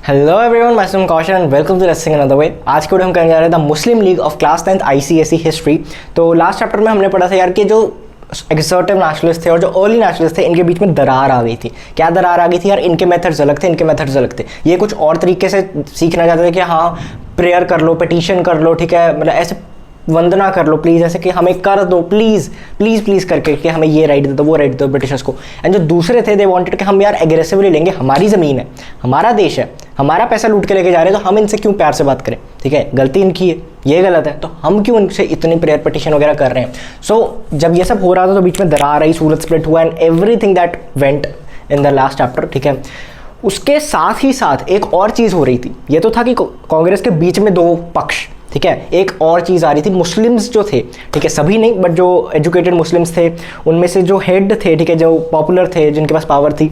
Hello everyone, my name Kaushal and welcome to let's sing another way. आज के video हम करने जा रहे हैं the Muslim League of class 10th ICSE history. तो लास्ट चैप्टर में हमने पढ़ा था यार कि जो एक्सर्टिव नेशनलिस्ट थे और जो अर्ली नेशनलिस्ट थे, इनके बीच में दरार आ गई थी। क्या दरार आ गई थी यार? इनके मेथड्स अलग थे, इनके मेथड्स अलग थे। ये कुछ और तरीके से सीखना चाहते थे कि हाँ प्रेयर कर लो, पिटीशन कर लो, ठीक है, मतलब ऐसे वंदना कर लो प्लीज़, ऐसे कि हमें कर दो प्लीज़ प्लीज़ प्लीज़ करके कि हमें ये राइट दे दो, वो राइट दे दो ब्रिटिशर्स को। एंड जो दूसरे थे दे वांटेड कि हम यार एग्रेसिवली लेंगे, हमारी ज़मीन है, हमारा देश है, हमारा पैसा लूट के लेके जा रहे हैं, तो हम इनसे क्यों प्यार से बात करें, ठीक है, गलती इनकी है, ये गलत है, तो हम क्यों इनसे इतनी प्रेयर पिटीशन वगैरह कर रहे हैं। सो जब ये सब हो रहा था तो बीच में दरार आई, सूरत स्प्लिट हुआ and everything that went in the last chapter, ठीक है। उसके साथ ही साथ एक और चीज़ हो रही थी। ये तो था कि कांग्रेस के बीच में दो पक्ष, ठीक है, एक और चीज़ आ रही थी। मुस्लिम्स जो थे, ठीक है, सभी नहीं बट जो एजुकेटेड मुस्लिम्स थे, उनमें से जो हेड थे, ठीक है, जो पॉपुलर थे, जिनके पास पावर थी,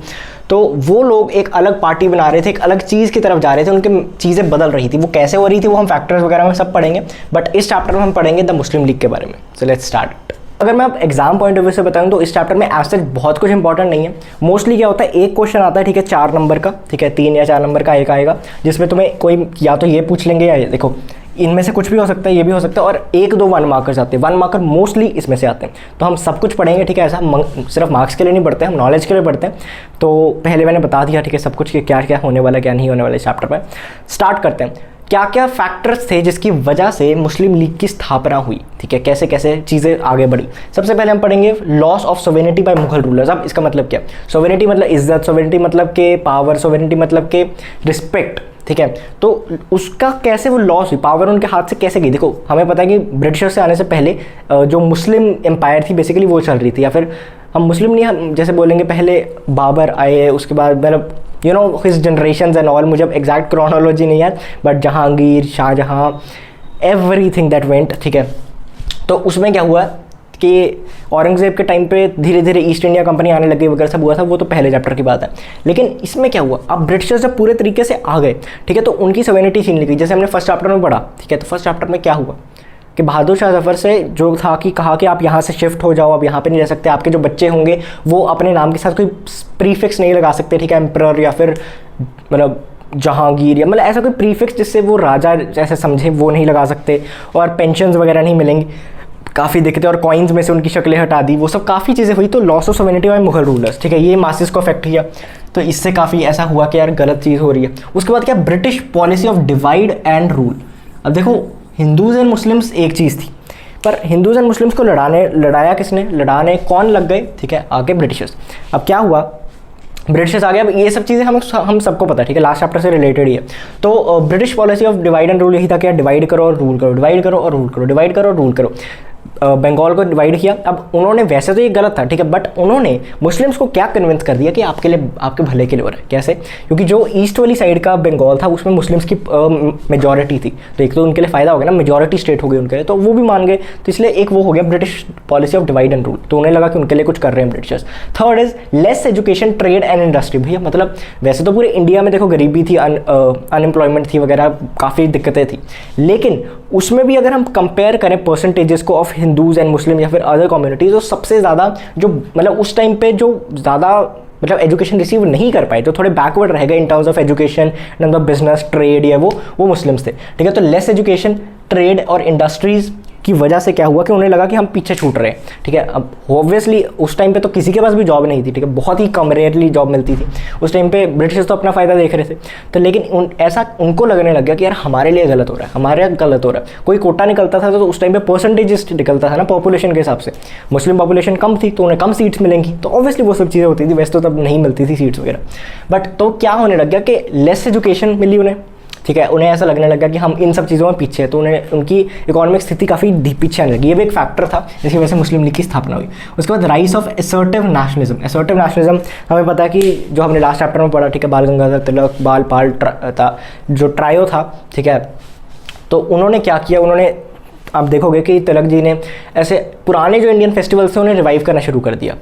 तो वो लोग एक अलग पार्टी बना रहे थे, एक अलग चीज़ की तरफ जा रहे थे, उनकी चीज़ें बदल रही थी। वो कैसे हो रही थी वो हम फैक्टर्स वगैरह में सब पढ़ेंगे, बट इस चैप्टर में हम पढ़ेंगे द मुस्लिम लीग के बारे में। So let's start. अगर मैं अब एग्जाम पॉइंट ऑफ व्यू से बताऊं तो इस चैप्टर में एज सच बहुत कुछ इंपॉर्टेंट नहीं है। मोस्टली क्या होता है, एक क्वेश्चन आता है, ठीक है, 4 नंबर का, ठीक है, 3 या 4 नंबर का एक आएगा, जिसमें तुम्हें कोई या तो ये पूछ लेंगे या ये, देखो इनमें से कुछ भी हो सकता है, ये भी हो सकता है, और 1-2 1 मार्कर्स आते हैं। 1 मार्कर मोस्टली इसमें से आते हैं। तो हम सब कुछ पढ़ेंगे, ठीक है, ऐसा सिर्फ मार्क्स के लिए नहीं पढ़ते, हम नॉलेज के लिए पढ़ते हैं। तो पहले मैंने बता दिया, ठीक है, सब कुछ कि क्या क्या होने वाला, क्या नहीं होने वाला इस चैप्टर में। स्टार्ट करते हैं। क्या क्या फैक्टर्स थे जिसकी वजह से मुस्लिम लीग की स्थापना हुई, ठीक है, कैसे कैसे चीज़ें आगे बढ़ी। सबसे पहले हम पढ़ेंगे loss of sovereignty by Mughal rulers. अब इसका मतलब क्या? सोवेरेनिटी मतलब इज्जत, सोवेरेनिटी मतलब के पावर, सोवेरेनिटी मतलब के रिस्पेक्ट, ठीक है। तो उसका कैसे वो लॉस हुई, पावर उनके हाथ से कैसे गई। देखो हमें पता है कि ब्रिटिशर्स से आने से पहले जो मुस्लिम एम्पायर थी बेसिकली वो चल रही थी, या फिर हम मुस्लिम नहीं, हम जैसे बोलेंगे पहले बाबर आए, उसके बाद मतलब you know his generations and all, मुझे अब एग्जैक्ट क्रोनोलॉजी नहीं है, but Jahangir, Shahjahan, everything that went, ठीक है। तो उसमें क्या हुआ कि औरंगज़ेब के टाइम पे धीरे धीरे ईस्ट इंडिया कंपनी आने लगी वगैरह सब हुआ था, वो तो पहले चैप्टर की बात है। लेकिन इसमें क्या हुआ, अब ब्रिटिशर्स जब पूरे तरीके से आ गए, ठीक है, तो उनकी सोवेरेनिटी छीन ली गई। जैसे हमने फर्स्ट चैप्टर में पढ़ा, ठीक है, तो फर्स्ट चैप्टर में क्या हुआ कि बहादुर शाह जफर से जो था कि कहा कि आप यहाँ से शिफ्ट हो जाओ, अब यहाँ पे नहीं रह सकते, आपके जो बच्चे होंगे वो अपने नाम के साथ कोई प्रीफिक्स नहीं लगा सकते, ठीक है, एम्परर या फिर मतलब जहांगीर या मतलब ऐसा कोई प्रीफिक्स जिससे वो राजा जैसे समझे वो नहीं लगा सकते, और पेंशन्स वगैरह नहीं मिलेंगी, काफ़ी दिक्कतें, और कॉइन्स में से उनकी शक्लें हटा दी, वो सब काफ़ी चीज़ें हुई। तो loss of sovereignty by Mughal rulers, ठीक है, ये मासेस को अफेक्ट किया। तो इससे काफ़ी ऐसा हुआ कि यार गलत चीज़ हो रही है। उसके बाद क्या, British policy of divide and rule. अब देखो हिंदूज़ एंड मुस्लिम्स एक चीज़ थी, पर हिंदूज़ एंड मुस्लिम्स को लड़ाया किसने, लड़ाने कौन लग गए, ठीक है, आगे ब्रिटिशर्स। अब क्या हुआ, ब्रिटिशर्स आ गए। अब ये सब चीज़ें हम सबको पता है, ठीक है, लास्ट चैप्टर से रिलेटेड ही है। तो British policy of divide and rule यही था कि डिवाइड करो और रूल करो, डिवाइड करो और रूल करो, डिवाइड करो और रूल करो। बंगाल को डिवाइड किया। अब उन्होंने, वैसे तो ये गलत था, ठीक है, बट उन्होंने मुस्लिम्स को क्या कन्विंस कर दिया कि आपके लिए, आपके भले के लिए हो रहा है। कैसे? क्योंकि जो ईस्ट वाली साइड का बंगाल था उसमें मुस्लिम्स की मेजॉरिटी थी, तो एक तो उनके लिए फ़ायदा हो गया ना, मेजॉरिटी स्टेट हो गई उनके लिए, तो वो भी मान गए। तो इसलिए एक वो हो गया British policy of divide and rule, तो उन्हें लगा कि उनके लिए कुछ कर रहे हैं Britishers. Third is less education, trade and industry. भैया मतलब वैसे तो पूरे इंडिया में देखो गरीबी थी, अनएम्प्लॉयमेंट थी वगैरह, काफ़ी दिक्कतें थी, लेकिन उसमें भी अगर हम कंपेयर करें परसेंटेजेस को ऑफ हिंदूज़ एंड मुस्लिम या फिर अदर कम्युनिटीज़, तो सबसे ज़्यादा जो मतलब उस टाइम पे जो ज़्यादा मतलब एजुकेशन रिसीव नहीं कर पाए, जो थोड़े बैकवर्ड रह गए in terms of education, in terms of business, trade, या वो मुस्लिम्स थे, ठीक है। तो लेस एजुकेशन, ट्रेड और इंडस्ट्रीज़ की वजह से क्या हुआ कि उन्हें लगा कि हम पीछे छूट रहे हैं, ठीक है। अब ऑब्वियसली उस टाइम पे तो किसी के पास भी जॉब नहीं थी, ठीक है, बहुत ही कम रेयरली जॉब मिलती थी उस टाइम पे। ब्रिटिशर्स तो अपना फ़ायदा देख रहे थे, तो लेकिन ऐसा उनको लगने लग गया कि यार हमारे लिए गलत हो रहा है, हमारे यहाँ गलत हो रहा है। कोई कोटा निकलता था तो उस टाइम पे परसेंटेजेस निकलता था ना पॉपुलेशन के हिसाब से, मुस्लिम पॉपुलेशन कम थी तो उन्हें कम सीट्स मिलेंगी, तो ऑब्वियसली वो सब चीज़ें होती थी। वैसे तो तब नहीं मिलती थी सीट्स वगैरह, बट तो क्या होने लग गया कि लेस एजुकेशन मिली उन्हें, ठीक है, उन्हें ऐसा लगने लगा कि हम इन सब चीज़ों में पीछे हैं, तो उन्हें उनकी इकोनॉमिक स्थिति काफ़ी पीछे आने लगी। ये भी एक फैक्टर था जिसकी वजह से मुस्लिम लीग की स्थापना हुई। उसके बाद rise of assertive nationalism. Assertive nationalism हमें पता है कि जो हमने लास्ट चैप्टर में पढ़ा, ठीक है, बाल गंगाधर तिलक, बाल पाल था, जो ट्रायो था, ठीक है, तो उन्होंने क्या किया, उन्होंने, आप देखोगे कि तिलक जी ने ऐसे पुराने जो इंडियन फेस्टिवल्स थे उन्हें रिवाइव करना शुरू कर दिया।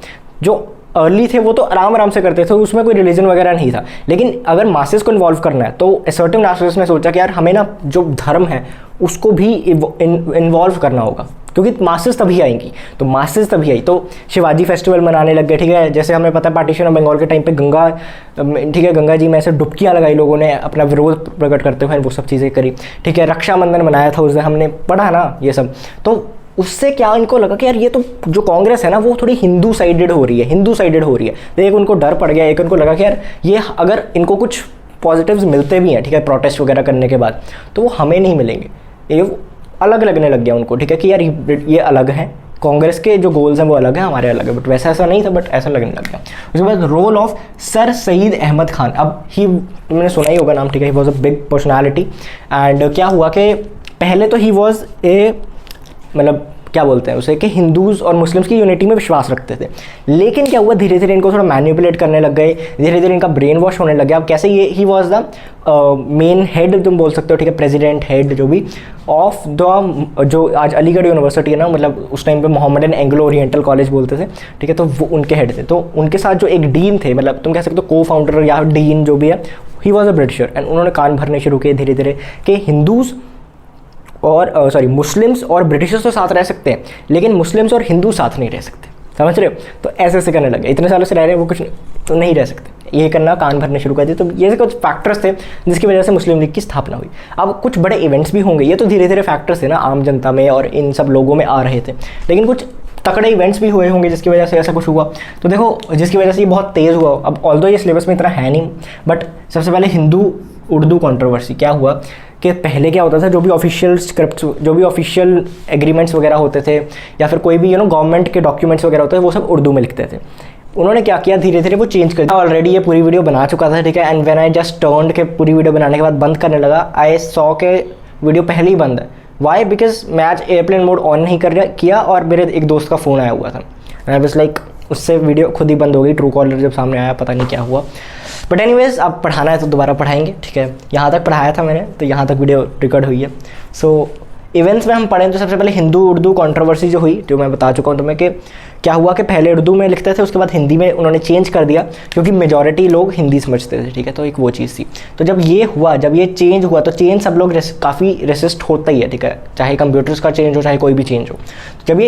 जो अर्ली थे वो तो आराम से करते थे, उसमें कोई रिलीजन वगैरह नहीं था, लेकिन अगर मासेस को इन्वॉल्व करना है तो असर्टिव नेशनलिस्ट ने सोचा कि यार हमें ना जो धर्म है उसको भी इन्वॉल्व करना होगा, क्योंकि मासेस तभी आएंगी, तो मासेस तभी आई, तो शिवाजी फेस्टिवल मनाने लग गए, ठीक है। जैसे हमें पता है पार्टीशन ऑफ बंगाल के टाइम पे गंगा, ठीक है, गंगा जी में ऐसे डुबकियाँ लगाई लोगों ने अपना विरोध प्रकट करते हुए, वो सब चीज़ें करी, ठीक है। रक्षाबंधन मनाया था उस दिन, हमने पढ़ा ना ये सब। तो उससे क्या इनको लगा कि यार ये तो जो कांग्रेस है ना वो थोड़ी हिंदू साइडेड हो रही है, हिंदू साइडेड हो रही है। तो एक उनको डर पड़ गया, एक उनको लगा कि यार ये अगर इनको कुछ पॉजिटिव्स मिलते भी हैं, ठीक है, प्रोटेस्ट वगैरह करने के बाद, तो वो हमें नहीं मिलेंगे, ये अलग लगने लग गया उनको, ठीक है, कि यार ये अलग है, कांग्रेस के जो गोल्स हैं वो अलग हैं, हमारे अलग है। बट वैसा ऐसा नहीं था, बट ऐसा लगने लग गया। उसके बाद role of sir Syed Ahmad Khan. अब तुमने सुना ही होगा नाम, ठीक है, he was a big personality. And क्या हुआ कि पहले तो ही वॉज ए, मतलब क्या बोलते हैं उसे, कि हिंदूज़ और मुस्लिम्स की यूनिटी में विश्वास रखते थे। लेकिन क्या हुआ, धीरे धीरे इनको थोड़ा मैनिपुलेट करने लग गए, धीरे धीरे इनका ब्रेन वॉश होने लग गया। अब कैसे, ये he was the main head, तुम बोल सकते हो, ठीक है, प्रेसिडेंट हेड जो भी ऑफ द, जो आज अलीगढ़ यूनिवर्सिटी है ना, मतलब उस टाइम पे मोहम्मदन एंग्लो ओरिएंटल कॉलेज बोलते थे, ठीक है, तो वो उनके हेड थे। तो उनके साथ जो एक डीन थे, मतलब तुम कह सकते हो को फाउंडर या डीन जो भी है, he was a britisher. And उन्होंने कान भरने शुरू किए धीरे धीरे कि हिंदूज़ और मुस्लिम्स और ब्रिटिशर्स तो साथ रह सकते हैं, लेकिन मुस्लिम्स और हिंदू साथ नहीं रह सकते, समझ रहे हो। तो ऐसे ऐसे करने लगे, इतने सालों से रह रहे हैं वो, कुछ तो नहीं रह सकते, ये करना, कान भरने शुरू कर दिए। तो ये कुछ फैक्टर्स थे जिसकी वजह से मुस्लिम लीग की स्थापना हुई। अब कुछ बड़े इवेंट्स भी होंगे, ये तो धीरे धीरे फैक्टर्स थे ना, आम जनता में और इन सब लोगों में आ रहे थे, लेकिन कुछ तकड़े इवेंट्स भी हुए होंगे जिसकी वजह से ऐसा कुछ हुआ। तो देखो, जिसकी वजह से ये बहुत तेज़ हुआ। अब ऑल्दो ये सिलेबस में इतना है नहीं, बट सबसे पहले हिंदू उर्दू कंट्रोवर्सी क्या हुआ कि पहले क्या होता था, जो भी ऑफिशियल स्क्रिप्ट्स, जो भी ऑफिशियल एग्रीमेंट्स वगैरह होते थे, या फिर कोई भी गवर्नमेंट के डॉक्यूमेंट्स वगैरह होते थे, वो सब उर्दू में लिखते थे। उन्होंने क्या किया, धीरे धीरे वो चेंज कर दिया। ऑलरेडी ये पूरी वीडियो बना चुका था, ठीक है, and when I just turned के पूरी वीडियो बनाने के बाद बंद करने लगा, आई सॉ के वीडियो पहले ही बंद है। वाई? बिकॉज मैं आज एयरप्लेन मोड ऑन नहीं किया और मेरे एक दोस्त का फ़ोन आया हुआ था, आई वाज लाइक, उससे वीडियो खुद ही बंद हो गई। ट्रू कॉलर जब सामने आया, पता नहीं क्या हुआ। बट एनीवेज, अब पढ़ाना है तो दोबारा पढ़ाएंगे, ठीक है। यहाँ तक पढ़ाया था मैंने, तो यहाँ तक वीडियो रिकॉर्ड हुई है। सो इवेंट्स में हम पढ़ें तो सबसे पहले हिंदू उर्दू कंट्रोवर्सी जो हुई, जो मैं बता चुका हूँ तुम्हें, कि क्या हुआ कि पहले उर्दू में लिखते थे, उसके बाद हिंदी में उन्होंने चेंज कर दिया, क्योंकि मेजॉरिटी लोग हिंदी समझते थे, ठीक है। तो एक वो चीज़ थी। तो जब ये हुआ, जब ये चेंज हुआ, तो चेंज सब लोग काफ़ी रेसिस्ट होता ही है, ठीक है, चाहे कंप्यूटर्स का चेंज हो, चाहे कोई भी चेंज हो। जब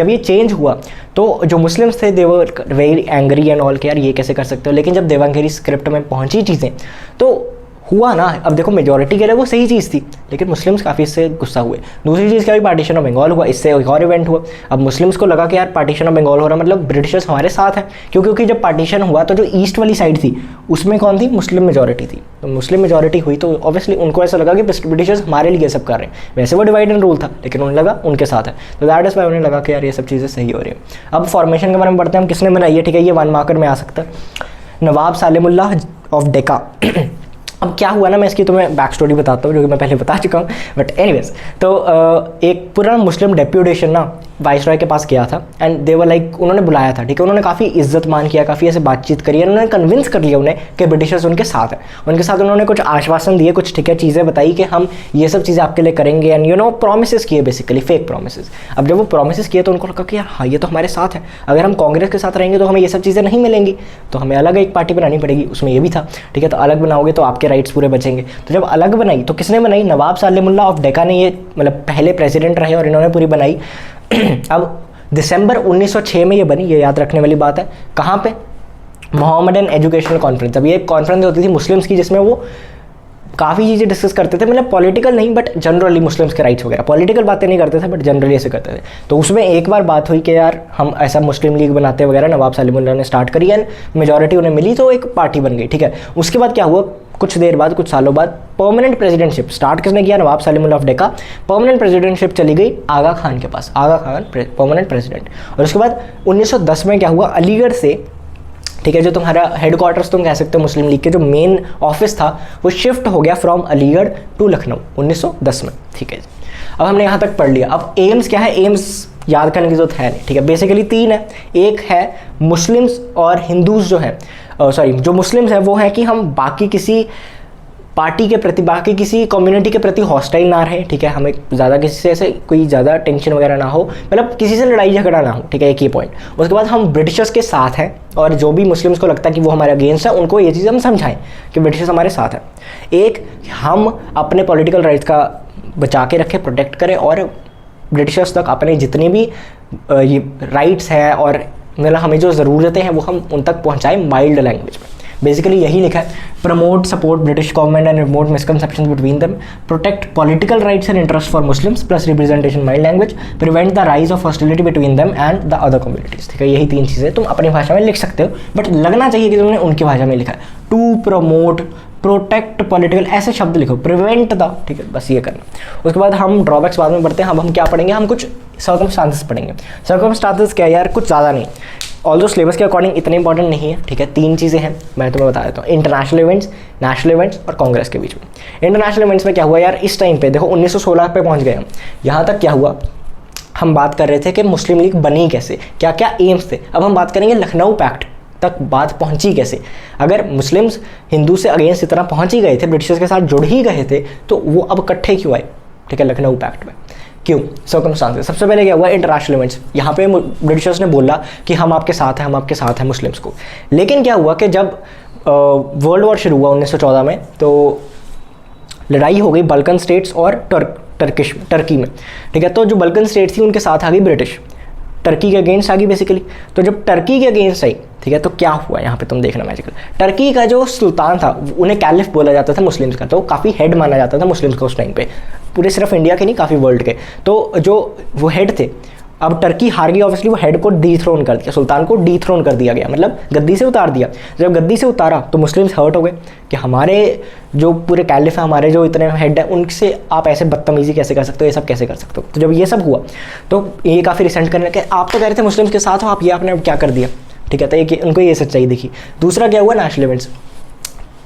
ये चेंज हुआ, तो जो मुस्लिम्स थे they were very angry and all, के यार ये कैसे कर सकते हो। लेकिन जब देवनागरी स्क्रिप्ट में पहुंची चीज़ें, तो हुआ ना, अब देखो मेजॉरिटी के लिए वो सही चीज़ थी, लेकिन मुस्लिम्स काफ़ी इससे गुस्सा हुए। दूसरी चीज़ क्या हुई, पार्टीशन ऑफ बंगाल हुआ, इससे एक और इवेंट हुआ। अब मुस्लिम्स को लगा कि यार पार्टीशन ऑफ बंगाल हो रहा, मतलब ब्रिटिशर्स हमारे साथ हैं, क्योंकि जब पार्टीशन हुआ तो जो ईस्ट वाली साइड थी उसमें कौन थी, मुस्लिम मेजॉरिटी थी। तो मुस्लिम मेजॉरिटी हुई तो ऑब्वियसली उनको ऐसा लगा कि ब्रिटिशर्स हमारे लिए सब कर रहे हैं। वैसे वो डिवाइड एंड रूल था, लेकिन उन्हें लगा उनके साथ है, तो दैट इज़ वाई उन्हें लगा कि यार ये सब चीज़ें सही हो रही है। अब फॉर्मेशन के बारे में पढ़ते हैं हम, किसने बनाई है, ठीक है, ये 1 मार्कर में आ सकता है, नवाब सालिमुल्लाह ऑफ डेक्का। अब क्या हुआ ना, मैं इसकी तुम्हें बैक स्टोरी बताता हूँ, जो कि मैं पहले बता चुका हूँ, बट एनीवेज। तो एक पूरा मुस्लिम डेप्यूटेशन ना वाइसरॉय के पास गया था, एंड दे वर लाइक, उन्होंने बुलाया था, ठीक है, उन्होंने काफ़ी इज्जत मान किया, काफ़ी ऐसे बातचीत करी, उन्होंने कन्विंस कर लिया उन्हें कि ब्रिटिशर्स उनके साथ है। उनके साथ उन्होंने कुछ आश्वासन दिए, कुछ ठीक है चीज़ें बताई कि हम ये सब चीज़ें आपके लिए करेंगे, एंड प्रोमिस किए, बेसिकली फेक प्रोमिस। अब जब वो प्रोमिस किए तो उनको लगा कि यार हाँ ये तो हमारे साथ है, अगर हम कांग्रेस के साथ रहेंगे तो हमें ये सब चीज़ें नहीं मिलेंगी, तो हमें अलग एक पार्टी बनानी पड़ेगी। उसमें ये भी था, ठीक है, तो अलग बनाओगे तो आपके राइट्स पूरे बचेंगे। तो जब अलग बनाई तो किसने बनाई, नवाब सालिमुल्लाह ऑफ डेक्का ने, ये मतलब पहले प्रेसिडेंट रहे और इन्होंने पूरी बनाई। अब दिसंबर 1906 में ये बनी, ये याद रखने वाली बात है। कहाँ पे, मोहम्मदन एजुकेशनल कॉन्फ्रेंस। अब ये एक कॉन्फ्रेंस होती थी मुस्लिम्स की, जिसमें वो काफ़ी चीज़ें डिस्कस करते थे, मतलब पॉलिटिकल नहीं बट जनरली मुस्लिम्स के राइट्स वगैरह, पॉलिटिकल बातें नहीं करते थे बट जनरली ऐसे करते थे। तो उसमें एक बार बात हुई कि यार हम ऐसा मुस्लिम लीग बनाते वगैरह, नवाब सालिमुल्लाह ने स्टार्ट करी एंड मेजॉरिटी उन्हें मिली तो एक पार्टी बन गई, ठीक है। उसके बाद क्या हुआ, कुछ देर बाद, कुछ सालों बाद परमानेंट प्रेसिडेंटशिप स्टार्ट किसने किया, नवाब सालिमुल्लाह ऑफ डेक्का। परमानेंट प्रेसिडेंटशिप चली गई आगा खान के पास, आगा खान परमानेंट प्रेसिडेंट। और उसके बाद 1910 में क्या हुआ, अलीगढ़ से, ठीक है, जो तुम्हारा हेडक्वार्टर्स तुम कह सकते हो मुस्लिम लीग के, जो मेन ऑफिस था वो शिफ्ट हो गया फ्रॉम अलीगढ़ टू लखनऊ 1910 में, ठीक है। अब हमने यहाँ तक पढ़ लिया। अब एम्स क्या है, एम्स याद करने की जरूरत है नहीं, ठीक है। बेसिकली 3 है, एक है मुस्लिम्स और हिंदूज जो है, जो मुस्लिम्स हैं वो है कि हम बाकी किसी पार्टी के प्रति, बाकी किसी कम्युनिटी के प्रति हॉस्टाइल ना रहे, ठीक है, हमें ज़्यादा किसी से ऐसे कोई ज़्यादा टेंशन वगैरह ना हो, मतलब किसी से लड़ाई झगड़ा ना हो, ठीक है, एक ये पॉइंट। उसके बाद हम ब्रिटिशर्स के साथ हैं, और जो भी मुस्लिम्स को लगता है कि वो हमारे अगेंस्ट है, उनको ये चीज़ हम समझाएं कि ब्रिटिशर्स हमारे साथ हैं। एक, हम अपने पॉलिटिकल राइट्स का बचा के रखें, प्रोटेक्ट करें, और ब्रिटिशर्स तक अपने जितने भी ये राइट्स हैं और मतलब हमें जो ज़रूरतें हैं वो हम उन तक पहुँचाएँ माइल्ड लैंग्वेज में। बेसिकली यही लिखा है, promote support British government and remote misconceptions between them, protect political rights and interest for Muslims plus representation mild language, prevent the rise of hostility between them and the other communities. ठीक है, यही 3 चीज़ें तुम अपनी भाषा में लिख सकते हो, बट लगना चाहिए कि तुमने उनकी भाषा में लिखा है। टू प्रमोट, प्रोटेक्ट पॉलिटिकल, ऐसे शब्द लिखो, प्रिवेंट द, ठीक है, बस ये करना। उसके बाद हम ड्रॉबैक्स बाद में पढ़ते हैं। हम क्या पढ़ेंगे, हम कुछ सर्कमस्टांसेस पढ़ेंगे। सर्कमस्टांसेस क्या है यार, कुछ ज़्यादा नहीं, ऑल्दो सिलेबस के अकॉर्डिंग इतने इंपॉर्टेंट नहीं है। ठीक है, 3 चीज़ें हैं, मैं तुम्हें बता देता हूँ। इंटरनेशनल इवेंट्स, नेशनल इवेंट्स और कांग्रेस के बीच में। इंटरनेशनल इवेंट्स में क्या हुआ यार, इस टाइम पे देखो 1916 पे पहुँच गए हम। यहाँ तक क्या हुआ, हम बात कर रहे थे कि मुस्लिम लीग बनी कैसे, क्या क्या एम्स थे। अब हम बात करेंगे लखनऊ पैक्ट तक बात पहुंची कैसे। अगर मुस्लिम्स हिंदू से अगेंस्ट इतना पहुंच ही गए थे, ब्रिटिशर्स के साथ जुड़ ही गए थे, तो वो अब इकट्ठे क्यों आए। ठीक है, लखनऊ पैक्ट में क्यों, सर्कमस्टांसेस। सबसे पहले क्या हुआ, इंटरनेशनल इवेंट्स। यहाँ पे ब्रिटिशर्स ने बोला कि हम आपके साथ हैं, हम आपके साथ हैं मुस्लिम्स को। लेकिन क्या हुआ कि जब वर्ल्ड वॉर शुरू हुआ 1914 में, तो लड़ाई हो गई बल्कन स्टेट्स और टर्की में। ठीक है, तो जो बल्कन स्टेट्स थी उनके साथ आ गई ब्रिटिश, टर्की के अगेंस्ट आ गई बेसिकली। तो जब टर्की के अगेंस्ट आई, ठीक है, तो क्या हुआ यहाँ पे तुम देखना मैजिकल। टर्की का जो सुल्तान था, उन्हें कैलिफ बोला जाता था मुस्लिम्स का, तो काफ़ी हेड माना जाता था मुस्लिम्स को उस टाइम पे, पूरे सिर्फ इंडिया के नहीं, काफ़ी वर्ल्ड के। तो जो वो हेड थे, अब टर्की हार गई ऑब्वियसली, वो हेड को डीथ्रोन कर दिया, सुल्तान को डीथ्रोन कर दिया गया, मतलब गद्दी से उतार दिया। जब गद्दी से उतारा तो मुस्लिम्स हर्ट हो गए कि हमारे जो पूरे कैलिफ है, हमारे जो इतने हेड हैं, उनसे आप ऐसे बदतमीजी कैसे कर सकते हो, ये सब कैसे कर सकते हो। तो जब ये सब हुआ तो ये काफ़ी रिसेंट करने लगे, आप तो कह रहे थे मुस्लिम्स के साथ हो, आप ये आपने क्या कर दिया। ठीक है, तो एक उनको ये सच्चाई दिखी। दूसरा क्या हुआ, नेशनल इवेंट्स।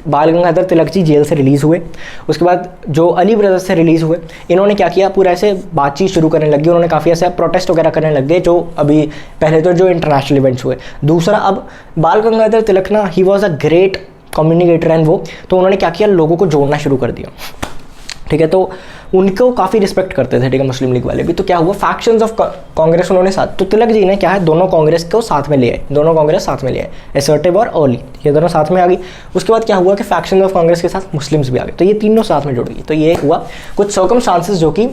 बाल गंगाधर तिलक जी जेल से रिलीज़ हुए, उसके बाद जो अली ब्रदर्स से रिलीज़ हुए, इन्होंने क्या किया, पूरा ऐसे बातचीत शुरू करने लगे, उन्होंने काफ़ी ऐसे प्रोटेस्ट वगैरह करने लग गए, जो अभी पहले तो जो इंटरनेशनल इवेंट्स हुए। दूसरा, अब बाल गंगाधर तिलक ना, ही was a great communicator and वो, तो उन्होंने क्या किया, लोगों को जोड़ना शुरू कर दिया। ठीक है, तो उनको काफ़ी रिस्पेक्ट करते थे, ठीक है, मुस्लिम लीग वाले भी। तो क्या हुआ, फैक्शंस ऑफ कांग्रेस उन्होंने साथ, तो तिलक जी ने क्या है, दोनों कांग्रेस को साथ में ले आए, दोनों कांग्रेस साथ में ले आए, असर्टिव और अर्ली, ये दोनों साथ में आ गई। उसके बाद क्या हुआ कि फैक्शंस ऑफ कांग्रेस के साथ मुस्लिम्स भी आ गए, तो ये तीनों साथ में जुड़ गई। तो ये हुआ कुछ सर्कमस्टांसेस जो कि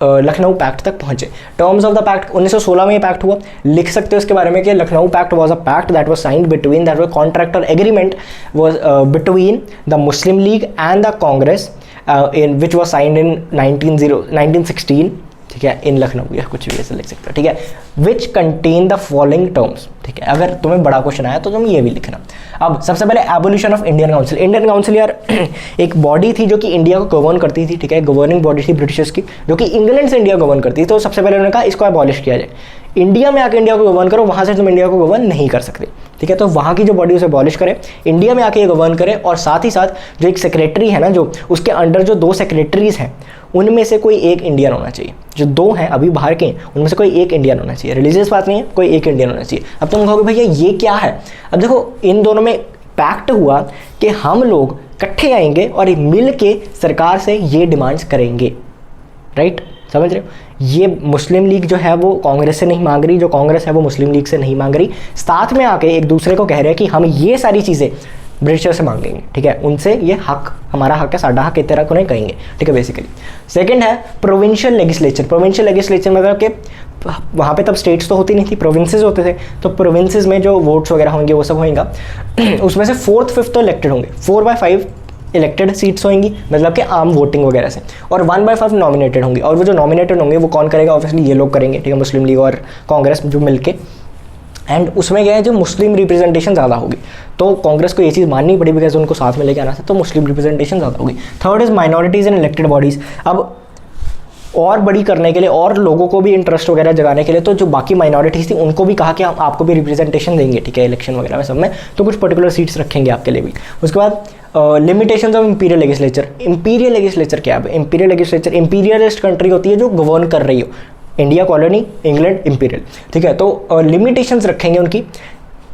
लखनऊ पैक्ट तक पहुंचे। टर्म्स ऑफ द पैक्ट, 1916 में ये पैक्ट हुआ। लिख सकते हो इसके बारे में कि Lucknow pact was a pact that was signed between, that was contract और agreement was between the Muslim League and the Congress in which was signed in 1916, ठीक है, इन लखनऊ, या कुछ भी ऐसे लिख सकते हो। ठीक है, which contain the following terms। ठीक है, अगर तुम्हें बड़ा क्वेश्चन आया तो तुम ये भी लिखना। अब सबसे पहले abolition of Indian council. Indian council यार एक बॉडी थी जो कि इंडिया को गवर्न करती थी। ठीक है, गवर्निंग बॉडी थी ब्रिटिशर्स की, जो कि इंग्लैंड से इंडिया गवर्न करती थी। तो सबसे पहले उन्होंने कहा इसको एबॉलिश किया जाए, इंडिया में आके इंडिया को गवर्न करो, वहाँ से तुम इंडिया को गवर्न नहीं कर सकते। ठीक है, तो वहाँ की जो बॉडी उसे अबॉलिश करे, इंडिया में आके ये गवर्न करे, और साथ ही साथ जो एक सेक्रेटरी है ना, जो उसके अंडर जो 2 सेक्रेटरीज हैं, उनमें से कोई एक इंडियन होना चाहिए। जो 2 हैं अभी बाहर के, उनमें से कोई एक इंडियन होना चाहिए। रिलीजियस बात नहीं है, कोई एक इंडियन होना चाहिए। अब तुम कहोगे भैया ये क्या है। अब देखो, इन दोनों में पैक्ट हुआ कि हम लोग इकट्ठे आएंगे और मिल के सरकार से ये डिमांड्स करेंगे। राइट, समझ रहे हो। ये मुस्लिम लीग जो है वो कांग्रेस से नहीं मांग रही, जो कांग्रेस है वो मुस्लिम लीग से नहीं मांग रही, साथ में आके एक दूसरे को कह रहे हैं कि हम ये सारी चीज़ें ब्रिटिशर से मांगेंगे। ठीक है, उनसे ये हक, हमारा हक है, साडा हक, इस तरह को नहीं कहेंगे। ठीक है, बेसिकली। सेकंड है प्रोविंशियल लेजिस्लेचर। प्रोविंशियल लेजिस्लेचर मतलब कि वहाँ पे तब स्टेट्स तो होती नहीं थी, प्रोविंसेस होते थे। तो प्रोविंसेस में जो वोट्स वगैरह होंगे वो सब होएगा, उसमें से 4th 5th तो इलेक्टेड होंगे, 4/5 इलेक्टेड सीट्स होंगी, मतलब कि आम वोटिंग वगैरह से, और 1/5 नॉमिनेटेड होंगी। और वो जो नॉमिनेटेड होंगे वो कौन करेगा, ऑब्वियसली ये लोग करेंगे। ठीक है, मुस्लिम लीग और कांग्रेस जो मिलके। एंड उसमें क्या है, जो मुस्लिम रिप्रेजेंटेशन ज़्यादा होगी, तो कांग्रेस को ये चीज़ माननी पड़ी, बिकॉज उनको साथ में लेके आना था, तो मुस्लिम रिप्रेजेंटेशन ज़्यादा होगी। Third is minorities in elected bodies. अब और बड़ी करने के लिए और लोगों को भी इंटरेस्ट वगैरह जगाने के लिए, तो जो बाकी माइनॉरिटीज़ थी उनको भी कहा कि हम आपको भी रिप्रेजेंटेशन देंगे। ठीक है, इलेक्शन वगैरह में सब में, तो कुछ पर्टिकुलर सीट्स रखेंगे आपके लिए भी। उसके बाद limitations of imperial legislature. Imperial legislature क्या है, इंपीरियल लेजिस्लेचर, इंपीरियलिस्ट कंट्री होती है जो गवर्न कर रही हो, इंडिया कॉलोनी, इंग्लैंड इंपीरियल। ठीक है, तो लिमिटेशंस रखेंगे उनकी।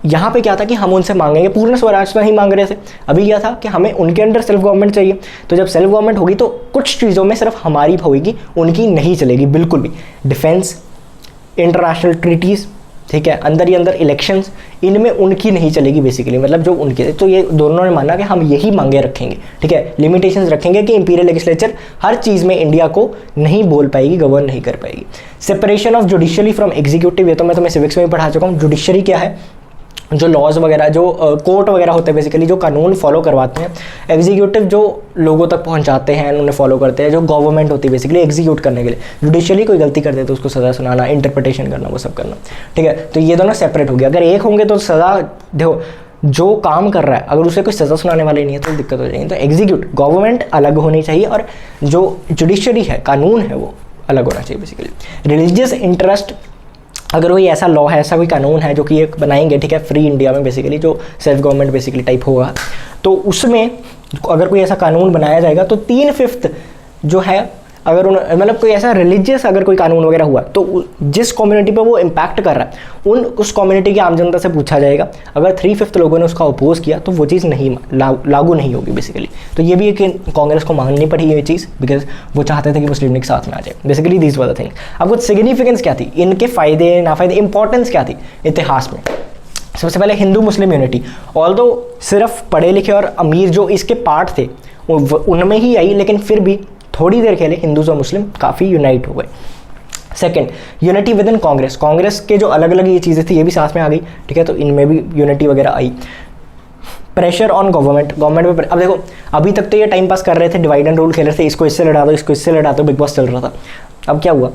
यहाँ पे क्या था कि हम उनसे मांगेंगे, पूर्ण स्वराज तो नहीं मांग रहे थे। अभी क्या था कि हमें उनके अंडर सेल्फ गवर्नमेंट चाहिए। तो जब सेल्फ गवर्नमेंट होगी तो कुछ चीज़ों में सिर्फ हमारी होगी, उनकी नहीं चलेगी बिल्कुल भी। डिफेंस, इंटरनेशनल ट्रीटीज़, ठीक है, अंदर ही अंदर इलेक्शंस, इनमें उनकी नहीं चलेगी बेसिकली, मतलब जो उनके, तो ये दोनों ने माना कि हम यही मांगे रखेंगे, ठीक है, लिमिटेशंस रखेंगे कि इंपीरियल लेजिस्लेचर हर चीज़ में इंडिया को नहीं बोल पाएगी, गवर्न नहीं कर पाएगी। Separation of judiciary from executive, ये तो मैं तुम्हें सिविक्स में भी पढ़ा चुका हूँ। जुडिशरी क्या है, जो लॉज वगैरह, जो कोर्ट वगैरह होते हैं बेसिकली, जो कानून फॉलो करवाते हैं। एग्जीक्यूटिव जो लोगों तक पहुंचाते हैं, उन्हें फॉलो करते हैं। जो गवर्नमेंट होती है बेसिकली एग्जीक्यूट करने के लिए। जुडिशियली कोई गलती कर दे तो उसको सज़ा सुनाना, इंटरप्रिटेशन करना, वो सब करना, ठीक है। तो ये दोनों सेपरेट हो गया। अगर एक होंगे तो सज़ा, देखो जो काम कर रहा है अगर उसे कोई सज़ा सुनाने वाले नहीं है तो दिक्कत हो जाएगी। तो एग्जीक्यूट गवर्नमेंट अलग होनी चाहिए और जो जुडिशरी है, कानून है, वो अलग होना चाहिए बेसिकली। रिलीजियस इंटरेस्ट, अगर कोई ऐसा लॉ है, ऐसा कोई कानून है जो कि एक बनाएंगे, ठीक है, फ्री इंडिया में बेसिकली, जो सेल्फ गवर्नमेंट बेसिकली टाइप होगा, तो उसमें अगर कोई ऐसा कानून बनाया जाएगा तो 3/5 जो है, अगर मतलब कोई ऐसा रिलीजियस अगर कोई कानून वगैरह हुआ तो जिस कम्युनिटी पे वो इम्पैक्ट कर रहा है उस कम्युनिटी की आम जनता से पूछा जाएगा। अगर 3/5 लोगों ने उसका अपोज किया तो वो चीज़ नहीं लागू नहीं होगी बेसिकली। तो ये भी एक कांग्रेस को माननी पड़ी ये चीज़, बिकॉज वो चाहते थे कि मुस्लिम लीग साथ में आ जाए basically. These were the thing. अब कुछ सिग्निफिकेंस क्या थी, इनके फ़ायदे नाफायदे, इंपॉर्टेंस क्या थी इतिहास में। सबसे पहले हिंदू मुस्लिम यूनिटी, ऑल्दो सिर्फ पढ़े लिखे और अमीर जो इसके पार्ट थे उनमें ही आई, लेकिन फिर भी थोड़ी देर के लिए हिंदूज और मुस्लिम काफ़ी यूनाइट हो गए। Second, unity with in Congress, Congress के जो अलग अलग ये चीज़ें थी ये भी साथ में आ गई, ठीक है, तो इनमें भी यूनिटी वगैरह आई। प्रेशर ऑन गवर्नमेंट पे, अब देखो अभी तक तो ये टाइम पास कर रहे थे, डिवाइड एंड रूल खेल रहे थे, इसको इससे लड़ा दो, इसको इससे लड़ा दो, बिग बॉस चल रहा था। अब क्या हुआ,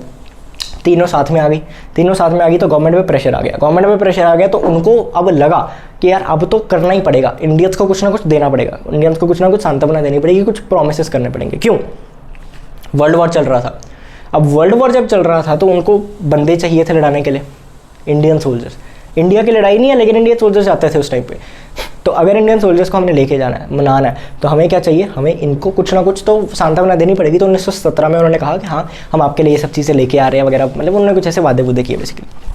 तीनों साथ में आ गई, तीनों साथ में आ गई तो गवर्नमेंट पे प्रेशर आ गया। गवर्नमेंट पे प्रेशर आ गया तो उनको अब लगा कि यार अब तो करना ही पड़ेगा, इंडियंस को कुछ ना कुछ देना पड़ेगा, इंडियंस को कुछ ना कुछ सांत्वना देनी पड़ेगी, कुछ प्रोमिस करने पड़ेंगे। क्यों, वर्ल्ड वॉर चल रहा था। अब वर्ल्ड वॉर जब चल रहा था तो उनको बंदे चाहिए थे लड़ाने के लिए, इंडियन सोल्जर्स। इंडिया की लड़ाई नहीं है लेकिन इंडियन सोल्जर्स आते थे उस टाइम पे। तो अगर इंडियन सोल्जर्स को हमने लेके जाना है, मनाना है, तो हमें क्या चाहिए, हमें इनको कुछ ना कुछ तो सांत्वना देनी पड़ेगी। तो 1917 में उन्होंने कहा कि हाँ हम आपके लिए ये सब चीज़ें लेके आ रहे हैं वगैरह, मतलब उन्होंने कुछ ऐसे वादे वुदे किए बेसिकली।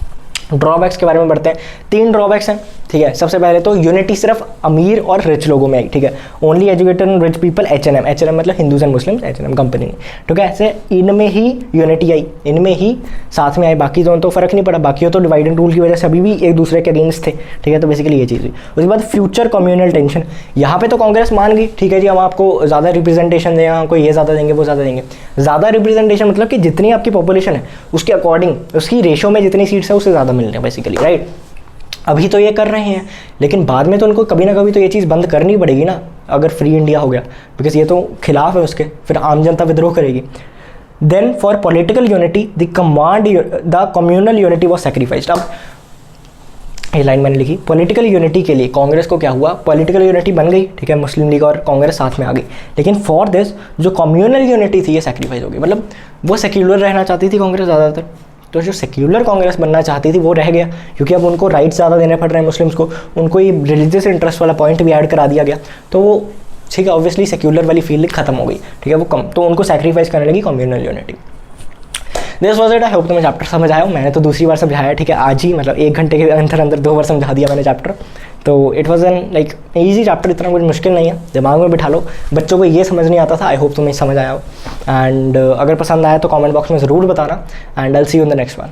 ड्रॉबैक्स के बारे में बढ़ते हैं। 3 ड्रॉबैक्स हैं, ठीक है। सबसे पहले तो यूनिटी सिर्फ अमीर और रिच लोगों में आई, ठीक है। Only educated and rich people, H&M मतलब Hindus and Muslims, H&M company ने, ठीक है। ऐसे इनमें ही यूनिटी आई, इनमें ही साथ में आए, बाकी तो फ़र्क नहीं पड़ा। बाकी तो डिवाइड एंड रूल की वजह से अभी भी एक दूसरे के अगेंस्ट थे, ठीक है। तो बेसिकली ये चीज़ हुई। उसके बाद फ्यूचर कम्युनल टेंशन, यहाँ पे तो कांग्रेस मान गई, ठीक है जी, हम आपको ज़्यादा रिप्रेजेंटेशन दें, हमको ये ज़्यादा देंगे, वो ज़्यादा देंगे। ज़्यादा रिप्रेजेंटेशन मतलब कि जितनी आपकी पॉपुलेशन है उसके अकॉर्डिंग, उसकी रेशो में जितनी सीट्स है उससे ज़्यादा मिल रहे हैं बेसिकली, राइट। अभी तो ये कर रहे हैं लेकिन बाद में तो उनको कभी ना कभी तो ये चीज़ बंद करनी पड़ेगी ना, अगर फ्री इंडिया हो गया, बिकॉज ये तो खिलाफ है उसके, फिर आम जनता विद्रोह करेगी। Then for political unity the communal unity was sacrificed. अब ये लाइन मैंने लिखी, पॉलिटिकल यूनिटी के लिए कांग्रेस को क्या हुआ, पॉलिटिकल यूनिटी बन गई, ठीक है, मुस्लिम लीग और कांग्रेस साथ में आ गई, लेकिन फॉर दिस जो कम्युनल यूनिटी थी ये सैक्रिफाइस हो गई। मतलब वो सेक्युलर रहना चाहती थी कांग्रेस ज़्यादातर, तो जो सेक्युलर कांग्रेस बनना चाहती थी वो रह गया, क्योंकि अब उनको राइट्स ज़्यादा देने पड़ रहे हैं मुस्लिम्स को, उनको ये रिलीजियस इंटरेस्ट वाला पॉइंट भी ऐड करा दिया गया, तो वो ठीक है ऑब्वियसली सेक्युलर वाली फील्ड खत्म हो गई, ठीक है, वो कम, तो उनको सैक्रिफाइस करने लगी communal unity. This was it. I hope तुम्हें चैप्टर समझ आया हो। मैंने तो दूसरी बार समझाया, ठीक है, आज ही, मतलब 1 घंटे के अंदर 2 बार समझा दिया मैंने चैप्टर। तो it was an like easy chapter, इतना कुछ मुश्किल नहीं है, दिमाग में बिठा लो। बच्चों को ये समझ नहीं आता था, आई होप तुम्हें समझ आया हो। एंड अगर पसंद आया तो कमेंट बॉक्स में ज़रूर बताना, and I will see you in the next one.